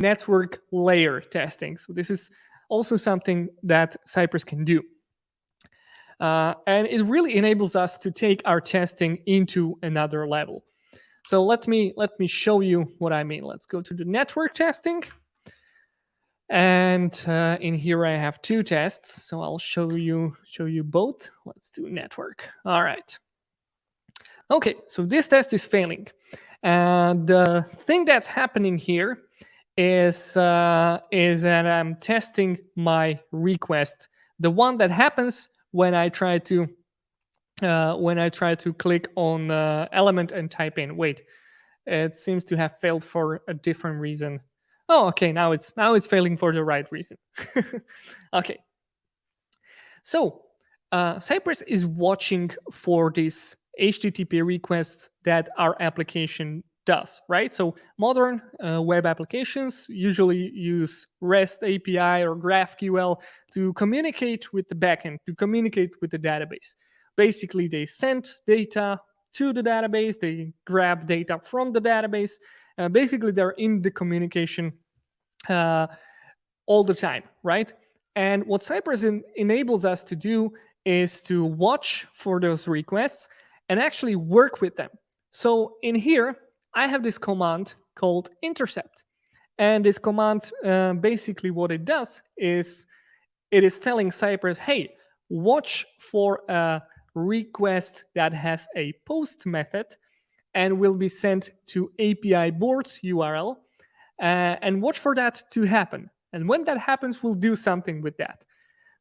network layer testing. So this is also something that Cypress can do. And it really enables us to take our testing into another level. So let me show you what I mean. Let's go to the network testing. And in here I have two tests. So I'll show you both. Let's do network. All right. Okay, so this test is failing. And the thing that's happening here is that I'm testing my request, the one that happens when I try to click on element and type in. Wait, it seems to have failed for a different reason. Oh, okay, now it's failing for the right reason. Okay, so Cypress is watching for these HTTP requests that our application does, right? So modern web applications usually use REST API or GraphQL to communicate with the backend, to communicate with the database. Basically, they send data to the database, they grab data from the database. Basically, they're in the communication all the time, right? And what Cypress enables us to do is to watch for those requests and actually work with them. So in here, I have this command called intercept. And this command, basically what it does is it is telling Cypress, hey, watch for a request that has a post method and will be sent to API boards URL, and watch for that to happen. And when that happens, we'll do something with that.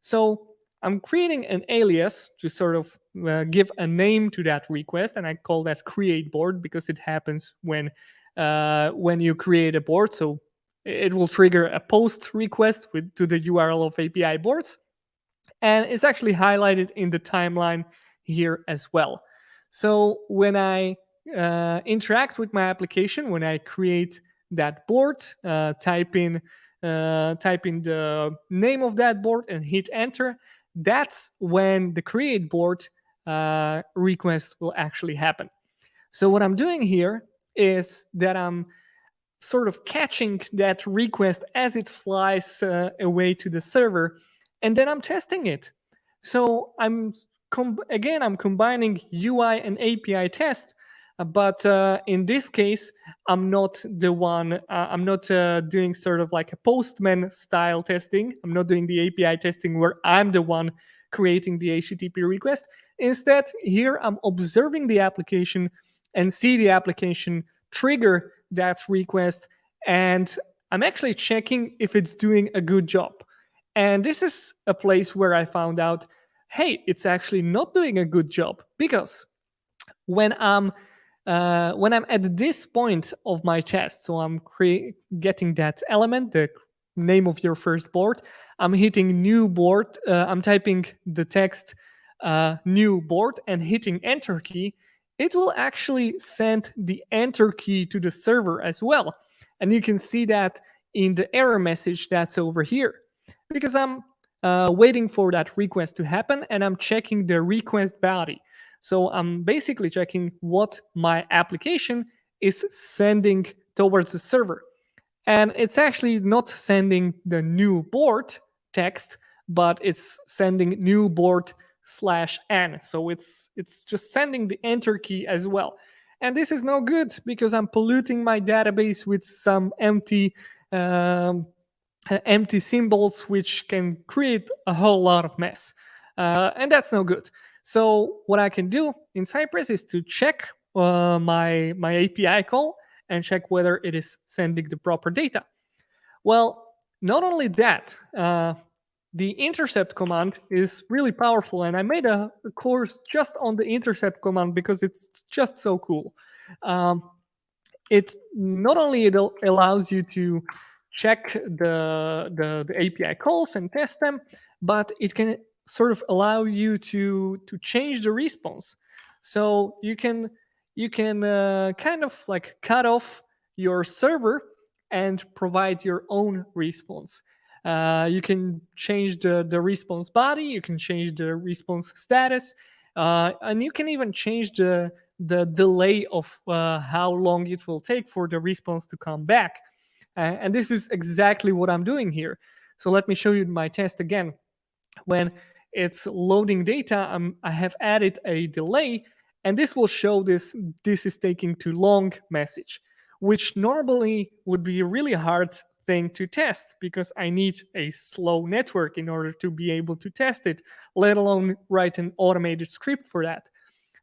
So I'm creating an alias to sort of give a name to that request, and I call that create board because it happens when you create a board. So it will trigger a post request to the URL of API boards, and it's actually highlighted in the timeline here as well. So when I interact with my application, when I create that board, type in the name of that board and hit enter, that's when the create board request will actually happen. So what I'm doing here is that I'm sort of catching that request as it flies away to the server, and then I'm testing it. So I'm combining UI and API test, but in this case, I'm not the one. I'm not doing sort of like a Postman style testing. I'm not doing the API testing where I'm the one creating the HTTP request. Instead, here I'm observing the application and see the application trigger that request, and I'm actually checking if it's doing a good job. And this is a place where I found out, hey, it's actually not doing a good job, because when I'm at this point of my test, so I'm getting that element, the name of your first board, I'm hitting new board, I'm typing the text new board and hitting enter key, it will actually send the enter key to the server as well. And you can see that in the error message that's over here, because I'm waiting for that request to happen, and I'm checking the request body. So I'm basically checking what my application is sending towards the server. And it's actually not sending the new board text, but it's sending new board /n. So it's just sending the enter key as well. And this is no good because I'm polluting my database with some empty symbols, which can create a whole lot of mess. And that's no good. So what I can do in Cypress is to check my API call and check whether it is sending the proper data. Well, not only that, the intercept command is really powerful, and I made a course just on the intercept command because it's just so cool. It not only allows you to check the API calls and test them, but it can sort of allow you to change the response. So you can kind of like cut off your server and provide your own response. You can change the response body, you can change the response status, and you can even change the delay of how long it will take for the response to come back. And this is exactly what I'm doing here. So let me show you my test again. When it's loading data, I have added a delay, and this will show this is taking too long message, which normally would be a really hard thing to test because I need a slow network in order to be able to test it, let alone write an automated script for that.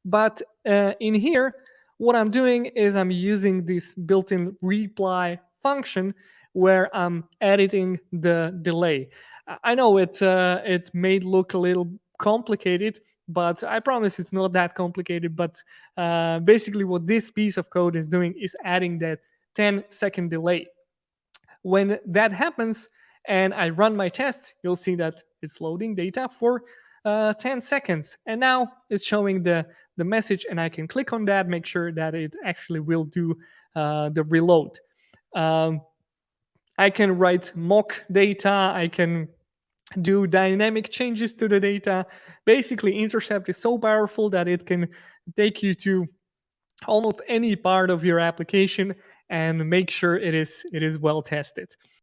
But in here, what I'm doing is I'm using this built-in reply function where I'm editing the delay. I know it may look a little complicated, but I promise it's not that complicated. But basically, what this piece of code is doing is adding that 10-second delay. When that happens and I run my test, you'll see that it's loading data for 10 seconds. And now it's showing the message, and I can click on that, make sure that it actually will do the reload. Um, I can write mock data. I can do dynamic changes to the data. Basically, Intercept is so powerful that it can take you to almost any part of your application and make sure it is well tested.